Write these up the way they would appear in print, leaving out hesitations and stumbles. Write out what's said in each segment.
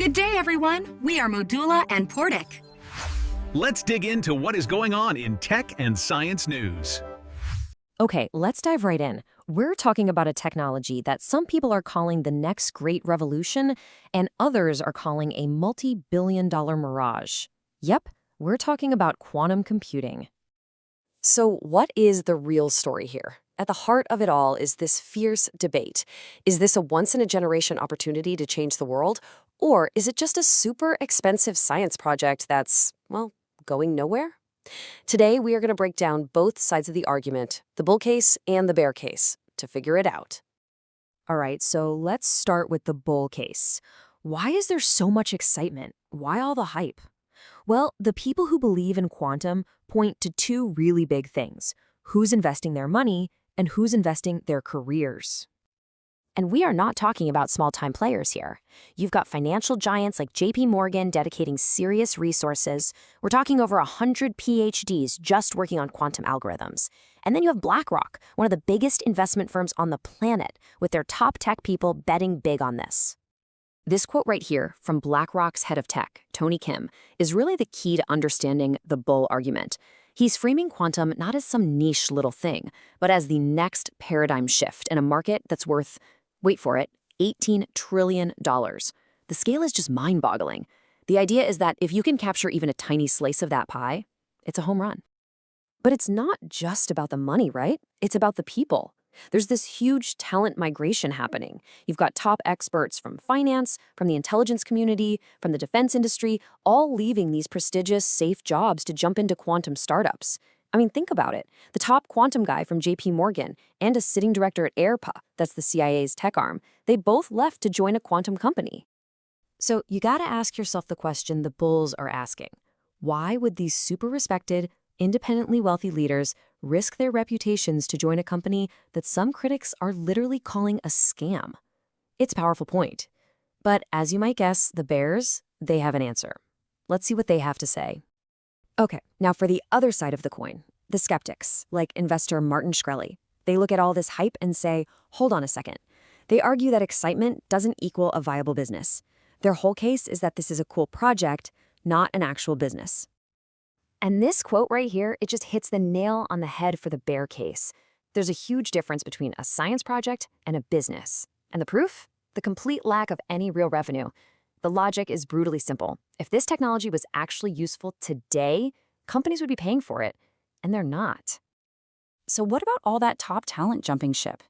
Good day, everyone. We are Modula and Podrick. Let's dig into what is going on in tech and science news. Okay, let's dive right in. We're talking about a technology that some people are calling the next great revolution and others are calling a multi-billion-dollar mirage. Yep, we're talking about quantum computing. So what is the real story here? At the heart of it all is this fierce debate. Is this a once-in-a-generation opportunity to change the world? Or is it just a super expensive science project that's, well, going nowhere? Today, we are going to break down both sides of the argument, the bull case and the bear case, to figure it out. All right, so let's start with the bull case. Why is there so much excitement? Why all the hype? Well, the people who believe in quantum point to two really big things: who's investing their money and who's investing their careers. And we are not talking about small-time players here. You've got financial giants like JP Morgan dedicating serious resources. We're talking over 100 PhDs just working on quantum algorithms. And then you have BlackRock, one of the biggest investment firms on the planet, with their top tech people betting big on this. This quote right here from BlackRock's head of tech, Tony Kim, is really the key to understanding the bull argument. He's framing quantum not as some niche little thing, but as the next paradigm shift in a market that's worth, wait for it, $18 trillion. The scale is just mind-boggling. The idea is that if you can capture even a tiny slice of that pie, it's a home run. But it's not just about the money, right? It's about the people. There's this huge talent migration happening. You've got top experts from finance, from the intelligence community, from the defense industry, all leaving these prestigious, safe jobs to jump into quantum startups. I mean, think about it. The top quantum guy from JP Morgan and a sitting director at ARPA, that's the CIA's tech arm, they both left to join a quantum company. So you gotta ask yourself the question the bulls are asking. Why would these super respected, independently wealthy leaders risk their reputations to join a company that some critics are literally calling a scam? It's a powerful point. But as you might guess, the bears, they have an answer. Let's see what they have to say. Okay, now for the other side of the coin, the skeptics, like investor Martin Shkreli. They look at all this hype and say, hold on a second. They argue that excitement doesn't equal a viable business. Their whole case is that this is a cool project, not an actual business. And this quote right here, it just hits the nail on the head for the bear case. There's a huge difference between a science project and a business. And the proof? The complete lack of any real revenue. The logic is brutally simple. If this technology was actually useful today, companies would be paying for it, and they're not. So what about all that top talent jumping ship?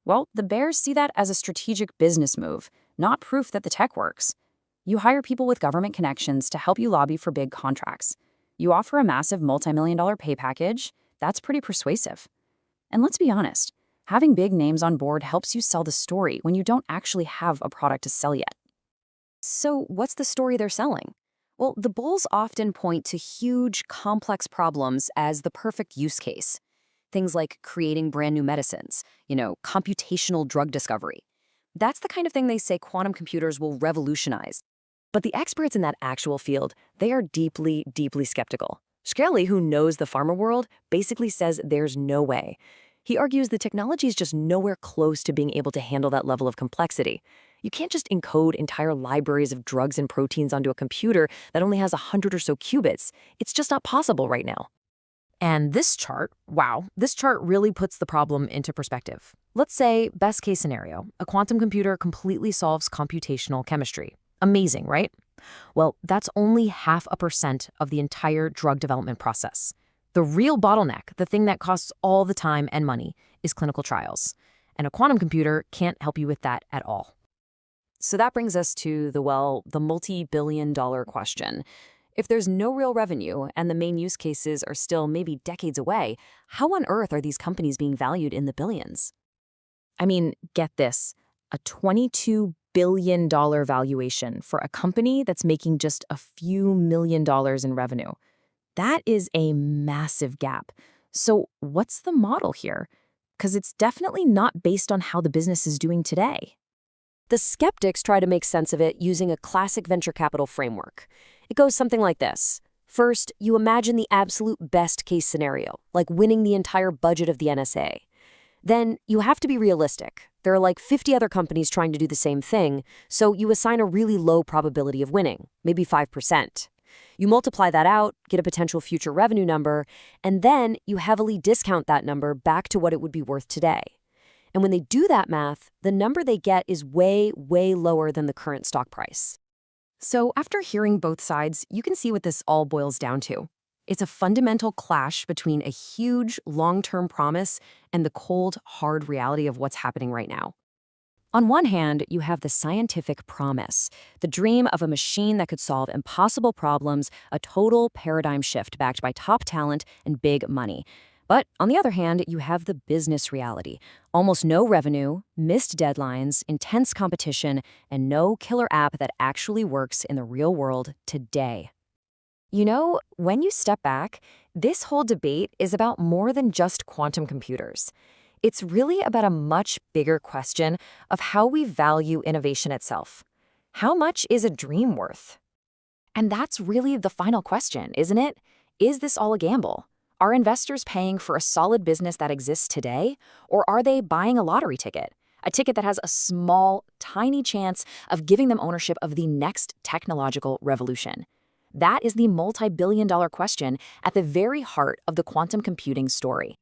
Well, the bears see that as a strategic business move, not proof that the tech works. You hire people with government connections to help you lobby for big contracts. You offer a massive multi-million-dollar pay package. That's pretty persuasive. And let's be honest, having big names on board helps you sell the story when you don't actually have a product to sell yet. So what's the story they're selling? Well, the bulls often point to huge, complex problems as the perfect use case. Things like creating brand new medicines, computational drug discovery. That's the kind of thing they say quantum computers will revolutionize. But the experts in that actual field, they are deeply, deeply skeptical. Shkreli, who knows the pharma world, basically says there's no way. He argues the technology is just nowhere close to being able to handle that level of complexity. You can't just encode entire libraries of drugs and proteins onto a computer that only has 100 or so qubits. It's just not possible right now. And this chart, wow, this chart really puts the problem into perspective. Let's say, best case scenario, a quantum computer completely solves computational chemistry. Amazing, right? Well, that's only 0.5% of the entire drug development process. The real bottleneck, the thing that costs all the time and money, is clinical trials. And a quantum computer can't help you with that at all. So that brings us to the multi-billion-dollar question. If there's no real revenue and the main use cases are still maybe decades away, how on earth are these companies being valued in the billions? I mean, get this, a $22 billion valuation for a company that's making just a few $1,000,000 in revenue. That is a massive gap. So what's the model here? Because it's definitely not based on how the business is doing today. The skeptics try to make sense of it using a classic venture capital framework. It goes something like this. First, you imagine the absolute best case scenario, like winning the entire budget of the NSA. then you have to be realistic. There are like 50 other companies trying to do the same thing, so you assign a really low probability of winning, maybe 5%. You multiply that out, get a potential future revenue number, and then you heavily discount that number back to what it would be worth today. And when they do that math, the number they get is way, way lower than the current stock price. So after hearing both sides, you can see what this all boils down to. It's a fundamental clash between a huge long-term promise and the cold, hard reality of what's happening right now. On one hand, you have the scientific promise, the dream of a machine that could solve impossible problems, a total paradigm shift backed by top talent and big money. But on the other hand, you have the business reality. Almost no revenue, missed deadlines, intense competition, and no killer app that actually works in the real world today. You know, when you step back, this whole debate is about more than just quantum computers. It's really about a much bigger question of how we value innovation itself. How much is a dream worth? And that's really the final question, isn't it? Is this all a gamble? Are investors paying for a solid business that exists today, or are they buying a lottery ticket? A ticket that has a small, tiny chance of giving them ownership of the next technological revolution. That is the multi-billion-dollar question at the very heart of the quantum computing story.